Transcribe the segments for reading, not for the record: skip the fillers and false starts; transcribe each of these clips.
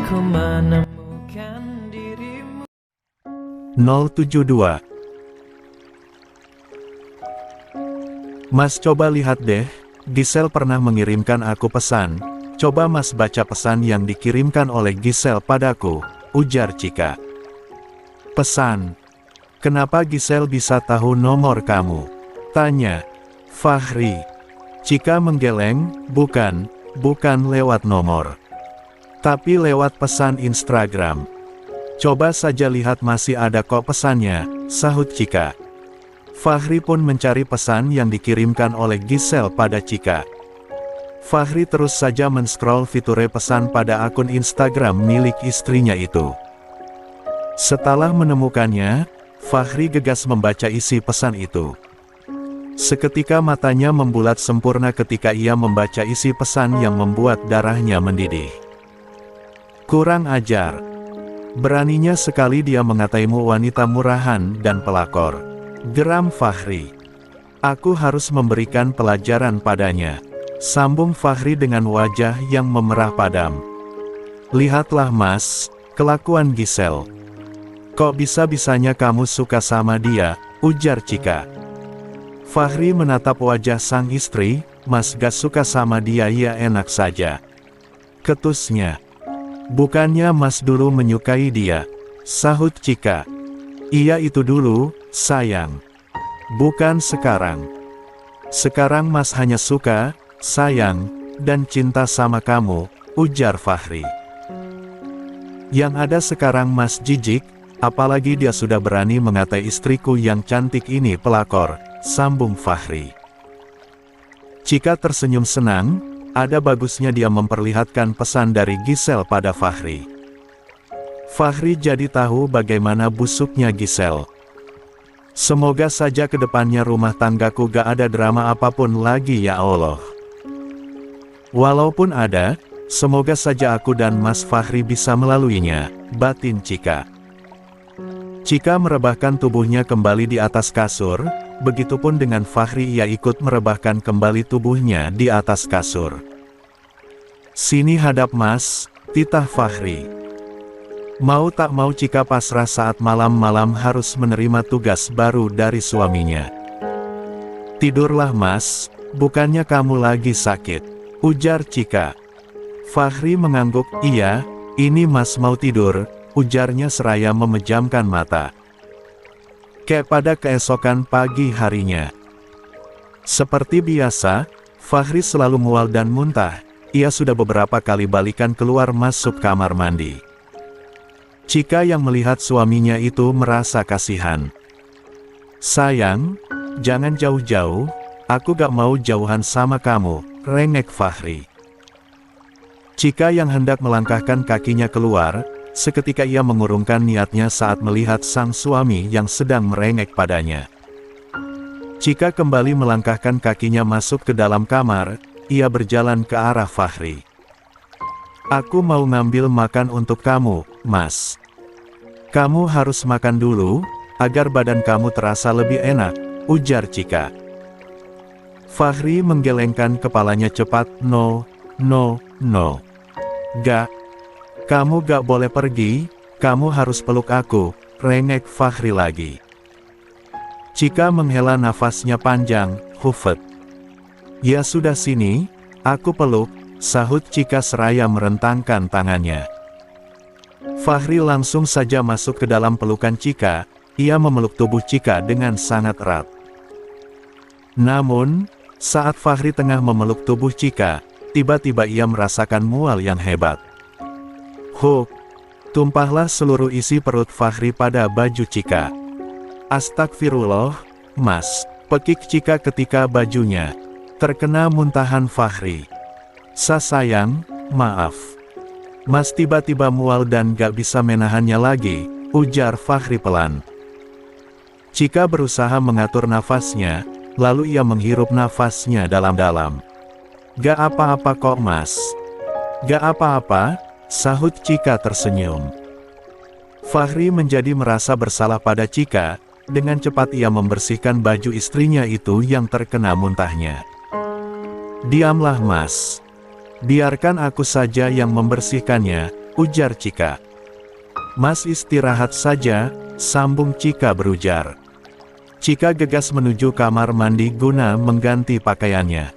ku menemukan dirimu. 072. Mas coba lihat deh, Gisel pernah mengirimkan aku pesan. Coba Mas baca pesan yang dikirimkan oleh Gisel padaku, ujar Cika. Pesan. Kenapa Gisel bisa tahu nomor kamu? Tanya Fahri. Cika menggeleng, bukan lewat nomor. Tapi lewat pesan Instagram. Coba saja lihat masih ada kok pesannya, sahut Cika. Fahri pun mencari pesan yang dikirimkan oleh Gisel pada Cika. Fahri terus saja men-scroll fitur pesan pada akun Instagram milik istrinya itu. Setelah menemukannya, Fahri gegas membaca isi pesan itu. Seketika matanya membulat sempurna ketika ia membaca isi pesan yang membuat darahnya mendidih. Kurang ajar. Beraninya sekali dia mengataimu wanita murahan dan pelakor. Geram Fahri. Aku harus memberikan pelajaran padanya. Sambung Fahri dengan wajah yang memerah padam. Lihatlah Mas, kelakuan Gisel. Kok bisa-bisanya kamu suka sama dia, ujar Cika. Fahri menatap wajah sang istri, Mas gak suka sama dia ya enak saja. Ketusnya. Bukannya Mas dulu menyukai dia, sahut Cika. Iya itu dulu, sayang. Bukan sekarang. Sekarang Mas hanya suka, sayang, dan cinta sama kamu, ujar Fahri. Yang ada sekarang Mas jijik, apalagi dia sudah berani mengatai istriku yang cantik ini pelakor, sambung Fahri. Cika tersenyum senang, ada bagusnya dia memperlihatkan pesan dari Gisel pada Fahri. Fahri jadi tahu bagaimana busuknya Gisel. Semoga saja kedepannya rumah tanggaku gak ada drama apapun lagi ya Allah. Walaupun ada, semoga saja aku dan Mas Fahri bisa melaluinya, batin Cika. Cika merebahkan tubuhnya kembali di atas kasur, begitupun dengan Fahri ia ikut merebahkan kembali tubuhnya di atas kasur. Sini hadap Mas, titah Fahri. Mau tak mau Cika pasrah saat malam-malam harus menerima tugas baru dari suaminya. Tidurlah Mas, bukannya kamu lagi sakit, ujar Cika. Fahri mengangguk, iya, ini Mas mau tidur, ujarnya seraya memejamkan mata. Kayak pada keesokan pagi harinya. Seperti biasa, Fahri selalu mual dan muntah, ia sudah beberapa kali balikan keluar masuk kamar mandi. Cika yang melihat suaminya itu merasa kasihan. Sayang, jangan jauh-jauh, aku gak mau jauhan sama kamu, rengek Fahri. Cika yang hendak melangkahkan kakinya keluar, seketika ia mengurungkan niatnya saat melihat sang suami yang sedang merengek padanya. Cika kembali melangkahkan kakinya masuk ke dalam kamar, ia berjalan ke arah Fahri. Aku mau ngambil makan untuk kamu, Mas. Kamu harus makan dulu, agar badan kamu terasa lebih enak, ujar Cika. Fahri menggelengkan kepalanya cepat, no. Gak. Kamu gak boleh pergi, kamu harus peluk aku, rengek Fahri lagi. Cika menghela nafasnya panjang, hufet. Ya sudah sini, aku peluk, sahut Cika seraya merentangkan tangannya. Fahri langsung saja masuk ke dalam pelukan Cika, ia memeluk tubuh Cika dengan sangat erat. Namun, saat Fahri tengah memeluk tubuh Cika, tiba-tiba ia merasakan mual yang hebat. Huk! Tumpahlah seluruh isi perut Fahri pada baju Cika. Astagfirullah, Mas, pekik Cika ketika bajunya terkena muntahan Fahri. Sayang, maaf. Mas tiba-tiba mual dan gak bisa menahannya lagi, ujar Fahri pelan. Cika berusaha mengatur nafasnya, lalu ia menghirup nafasnya dalam-dalam. Gak apa-apa kok Mas. Gak apa-apa, sahut Cika tersenyum. Fahri menjadi merasa bersalah pada Cika, dengan cepat ia membersihkan baju istrinya itu yang terkena muntahnya. Diamlah Mas. Biarkan aku saja yang membersihkannya, ujar Cika. Mas istirahat saja, sambung Cika berujar. Cika gegas menuju kamar mandi guna mengganti pakaiannya.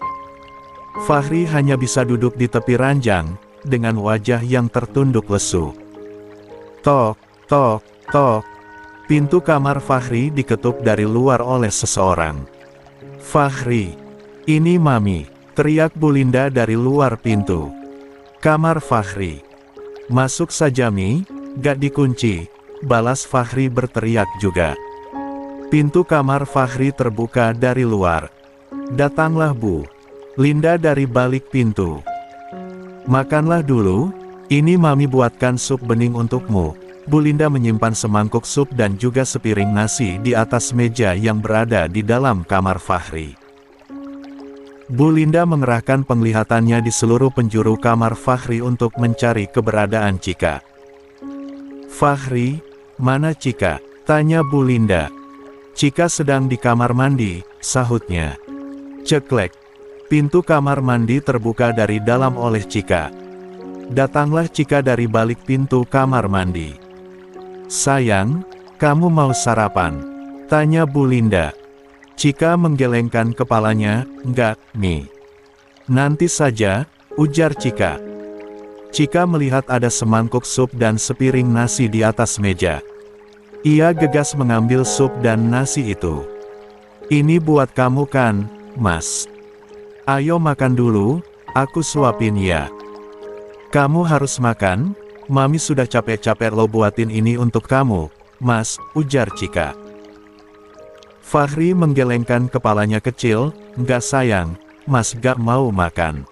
Fahri hanya bisa duduk di tepi ranjang, dengan wajah yang tertunduk lesu. Tok, tok, tok. Pintu kamar Fahri diketuk dari luar oleh seseorang. Fahri, ini Mami, teriak Bu Linda dari luar pintu. Kamar Fahri. Masuk saja Mi, gak dikunci, balas Fahri berteriak juga. Pintu kamar Fahri terbuka dari luar. Datanglah Bu Linda dari balik pintu. Makanlah dulu, ini Mami buatkan sup bening untukmu. Bu Linda menyimpan semangkuk sup dan juga sepiring nasi di atas meja yang berada di dalam kamar Fahri. Bu Linda mengerahkan penglihatannya di seluruh penjuru kamar Fahri untuk mencari keberadaan Cika. Fahri, mana Cika? Tanya Bu Linda. Cika sedang di kamar mandi, sahutnya. Ceklek. Pintu kamar mandi terbuka dari dalam oleh Cika. Datanglah Cika dari balik pintu kamar mandi. Sayang, kamu mau sarapan? Tanya Bu Linda. Cika menggelengkan kepalanya, enggak, Mi. Nanti saja, ujar Cika. Cika melihat ada semangkuk sup dan sepiring nasi di atas meja. Ia gegas mengambil sup dan nasi itu. Ini buat kamu kan, Mas? Ayo makan dulu, aku suapin ya. Kamu harus makan, Mami sudah capek-capek lo buatin ini untuk kamu, Mas, ujar Cika. Fahri menggelengkan kepalanya kecil, enggak sayang, Mas gak mau makan.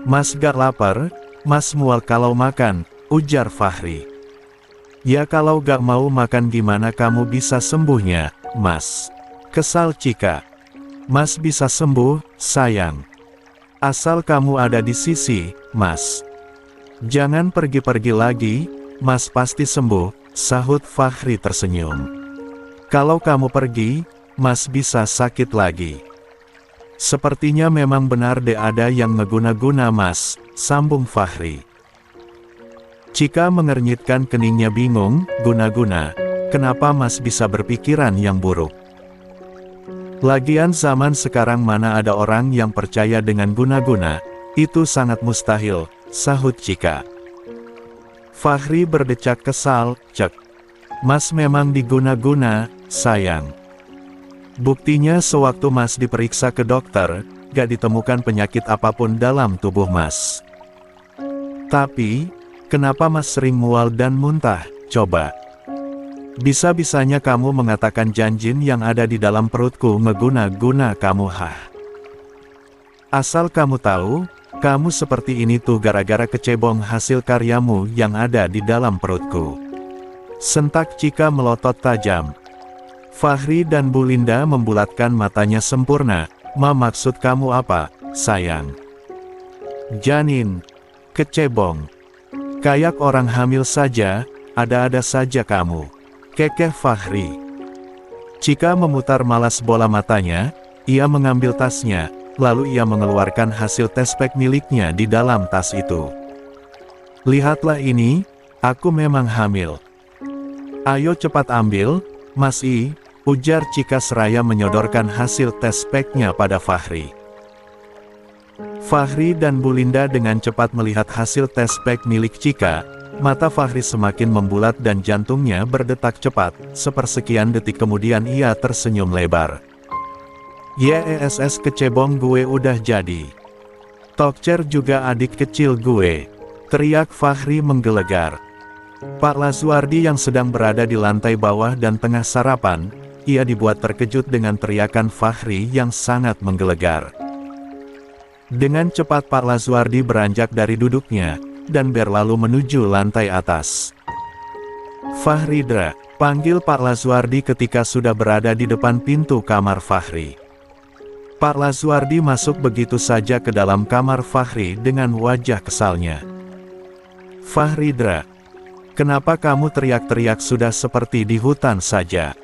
Mas gak lapar, Mas mual kalau makan, ujar Fahri. Ya kalau gak mau makan gimana kamu bisa sembuhnya, Mas? Kesal Cika. Mas bisa sembuh, sayang. Asal kamu ada di sisi, Mas. Jangan pergi-pergi lagi, Mas pasti sembuh, sahut Fahri tersenyum. Kalau kamu pergi, Mas bisa sakit lagi. Sepertinya memang benar deh ada yang ngeguna-guna Mas, sambung Fahri. Cika mengernyitkan keningnya bingung, guna-guna, kenapa Mas bisa berpikiran yang buruk? Lagian zaman sekarang mana ada orang yang percaya dengan guna-guna, itu sangat mustahil, sahut Cika. Fahri berdecak kesal, cek. Mas memang diguna-guna, sayang. Buktinya sewaktu Mas diperiksa ke dokter, gak ditemukan penyakit apapun dalam tubuh Mas. Tapi, kenapa Mas sering mual dan muntah, coba? Bisa-bisanya kamu mengatakan janjin yang ada di dalam perutku ngeguna-guna kamu Asal kamu tahu, kamu seperti ini tuh gara-gara kecebong hasil karyamu yang ada di dalam perutku. Sentak Cika melotot tajam. Fahri dan Bu Linda membulatkan matanya sempurna. Ma maksud kamu apa, sayang? Janin. Kecebong. Kayak orang hamil saja, ada-ada saja kamu. Kekeh Fahri. Cika memutar malas bola matanya, ia mengambil tasnya, lalu ia mengeluarkan hasil tes pack miliknya di dalam tas itu. Lihatlah ini, aku memang hamil. Ayo cepat ambil, Mas I, ujar Cika seraya menyodorkan hasil tes packnya pada Fahri. Fahri dan Bu Linda dengan cepat melihat hasil tes pack milik Cika. Mata Fahri semakin membulat dan jantungnya berdetak cepat, sepersekian detik kemudian ia tersenyum lebar. YESS kecebong gue udah jadi. Tokcer juga adik kecil gue, teriak Fahri menggelegar. Pak Lazuardi yang sedang berada di lantai bawah dan tengah sarapan, ia dibuat terkejut dengan teriakan Fahri yang sangat menggelegar. Dengan cepat Pak Lazuardi beranjak dari duduknya, dan berlalu menuju lantai atas. Fahridra, panggil Pak Lazuardi ketika sudah berada di depan pintu kamar Fahri. Pak Lazuardi masuk begitu saja ke dalam kamar Fahri dengan wajah kesalnya. Fahridra, kenapa kamu teriak-teriak sudah seperti di hutan saja?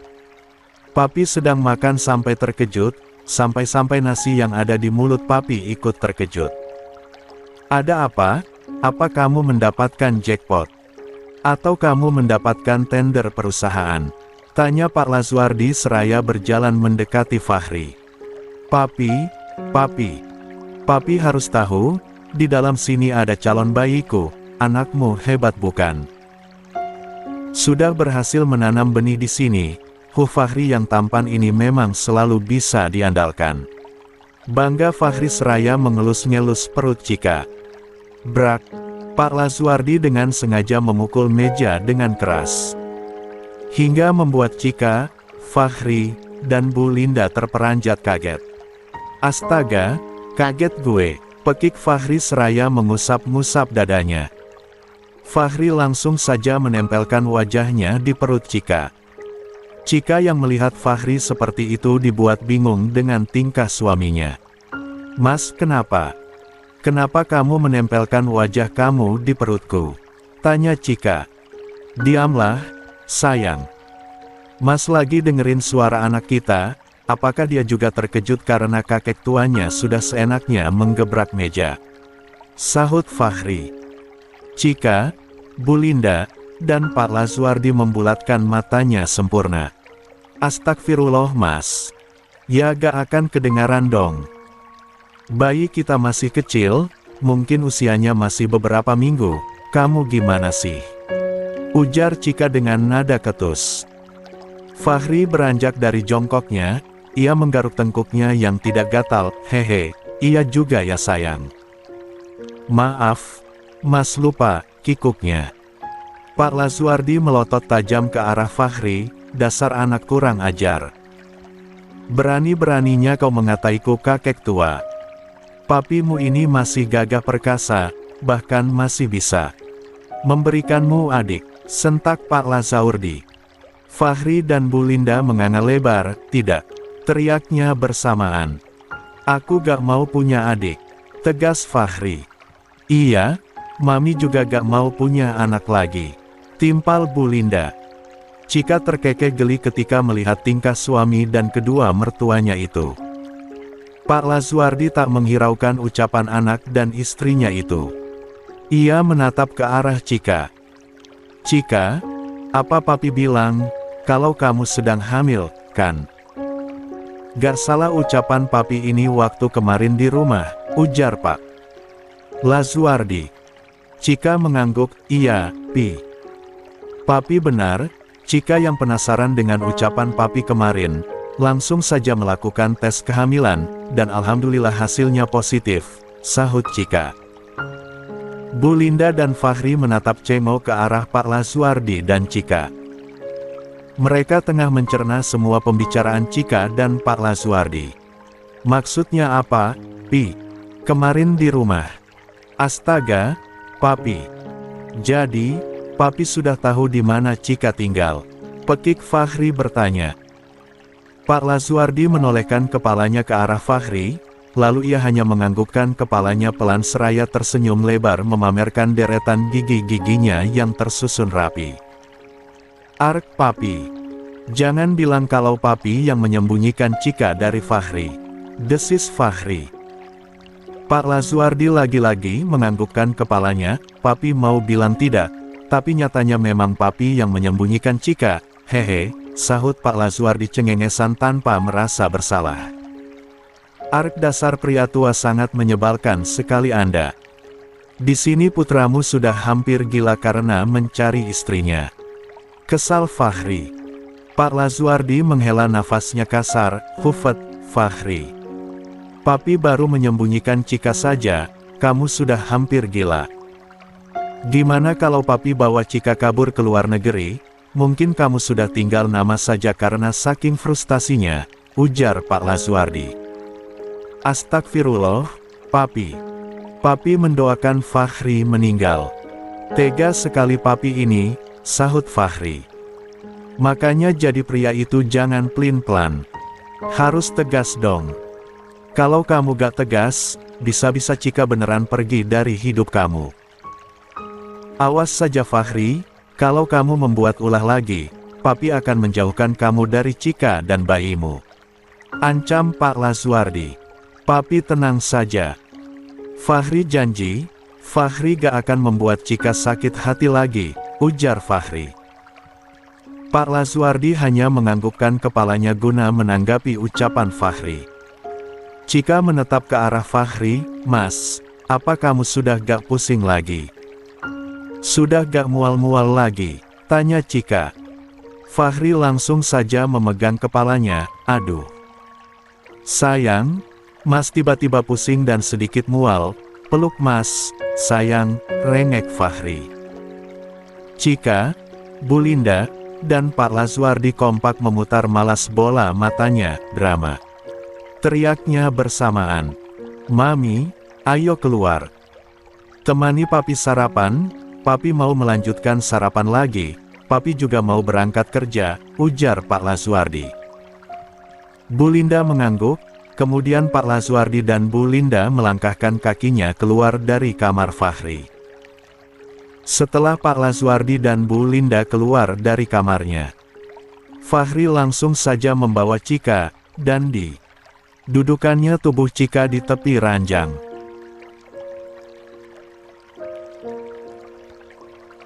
Papi sedang makan sampai terkejut, sampai-sampai nasi yang ada di mulut Papi ikut terkejut. Ada apa? Apa kamu mendapatkan jackpot? Atau kamu mendapatkan tender perusahaan? Tanya Pak Lazuardi seraya berjalan mendekati Fahri. Papi, papi. Papi harus tahu, di dalam sini ada calon bayiku, anakmu hebat bukan? Sudah berhasil menanam benih di sini, Fahri yang tampan ini memang selalu bisa diandalkan. Bangga Fahri seraya mengelus-ngelus perut Cika. Brak, Pak Lazuardi dengan sengaja memukul meja dengan keras. Hingga membuat Cika, Fahri, dan Bu Linda terperanjat kaget. Astaga, kaget gue, pekik Fahri seraya mengusap-ngusap dadanya. Fahri langsung saja menempelkan wajahnya di perut Cika. Cika yang melihat Fahri seperti itu dibuat bingung dengan tingkah suaminya. Mas, kenapa? Kenapa kamu menempelkan wajah kamu di perutku? Tanya Cika. Diamlah, sayang. Mas lagi dengerin suara anak kita, apakah dia juga terkejut karena kakek tuanya sudah seenaknya menggebrak meja? Sahut Fahri. Cika, Bu Linda, dan Pak Lazuardi membulatkan matanya sempurna. Astagfirullah mas. Ya gak akan kedengaran dong. Bayi kita masih kecil, mungkin usianya masih beberapa minggu, kamu gimana sih? Ujar Cika dengan nada ketus. Fahri beranjak dari jongkoknya, ia menggaruk tengkuknya yang tidak gatal, hehe, iya juga ya sayang. Maaf, mas lupa, kikuknya. Pak Lazuardi melotot tajam ke arah Fahri, dasar anak kurang ajar. Berani-beraninya kau mengataiku kakek tua. Papimu ini masih gagah perkasa, bahkan masih bisa memberikanmu adik, sentak Pak Lazuardi. Fahri dan Bu Linda menganga lebar, tidak, teriaknya bersamaan. Aku gak mau punya adik, tegas Fahri. Iya, Mami juga gak mau punya anak lagi, timpal Bu Linda. Cika terkekeh geli ketika melihat tingkah suami dan kedua mertuanya itu. Pak Lazuardi tak menghiraukan ucapan anak dan istrinya itu. Ia menatap ke arah Cika. Cika, apa papi bilang, kalau kamu sedang hamil, kan? Gak salah ucapan papi ini waktu kemarin di rumah, ujar Pak Lazuardi. Cika mengangguk, iya, Pi. Papi benar. Cika yang penasaran dengan ucapan papi kemarin, langsung saja melakukan tes kehamilan, dan alhamdulillah hasilnya positif, sahut Cika. Bu Linda dan Fahri menatap cengok ke arah Pak Lazuardi dan Cika. Mereka tengah mencerna semua pembicaraan Cika dan Pak Lazuardi. Maksudnya apa, Pi? Kemarin di rumah. Astaga, Papi. Jadi, Papi sudah tahu di mana Cika tinggal. Pekik Fahri bertanya. Pak Lazuardi menolehkan kepalanya ke arah Fahri, lalu ia hanya menganggukkan kepalanya pelan seraya tersenyum lebar memamerkan deretan gigi-giginya yang tersusun rapi. Ark Papi. Jangan bilang kalau Papi yang menyembunyikan Cika dari Fahri, desis Fahri. Pak Lazuardi lagi-lagi menganggukkan kepalanya, Papi mau bilang tidak, tapi nyatanya memang Papi yang menyembunyikan Cika, hehe, sahut Pak Lazuardi cengengesan tanpa merasa bersalah. Ark dasar pria tua sangat menyebalkan sekali Anda. Di sini putramu sudah hampir gila karena mencari istrinya. Kesal Fahri. Pak Lazuardi menghela nafasnya kasar, hufet, Fahri. Papi baru menyembunyikan Cika saja, kamu sudah hampir gila. Gimana kalau Papi bawa Cika kabur ke luar negeri? Mungkin kamu sudah tinggal nama saja karena saking frustasinya, ujar Pak Lazuardi. Astagfirullah, Papi. Papi mendoakan Fahri meninggal. Tega sekali Papi ini, sahut Fahri. Makanya jadi pria itu jangan pelin-pelan. Harus tegas dong. Kalau kamu gak tegas, bisa-bisa Cika beneran pergi dari hidup kamu. Awas saja Fahri, kalau kamu membuat ulah lagi, Papi akan menjauhkan kamu dari Cika dan bayimu. Ancam Pak Lazuardi. Papi tenang saja. Fahri janji, Fahri gak akan membuat Cika sakit hati lagi, ujar Fahri. Pak Lazuardi hanya menganggukkan kepalanya guna menanggapi ucapan Fahri. Cika menetap ke arah Fahri. Mas, apa kamu sudah gak pusing lagi? Sudah gak mual-mual lagi? Tanya Cika. Fahri langsung saja memegang kepalanya. Aduh. Sayang, Mas tiba-tiba pusing dan sedikit mual. Peluk Mas, sayang, rengek Fahri. Cika, Bu Linda, dan Pak Lazuardi kompak memutar malas bola matanya. Drama. Teriaknya bersamaan. Mami, ayo keluar. Temani Papi sarapan, Papi mau melanjutkan sarapan lagi, Papi juga mau berangkat kerja, ujar Pak Lazuardi. Bu Linda mengangguk, kemudian Pak Lazuardi dan Bu Linda melangkahkan kakinya keluar dari kamar Fahri. Setelah Pak Lazuardi dan Bu Linda keluar dari kamarnya, Fahri langsung saja membawa Cika, dan dudukannya tubuh Cika di tepi ranjang.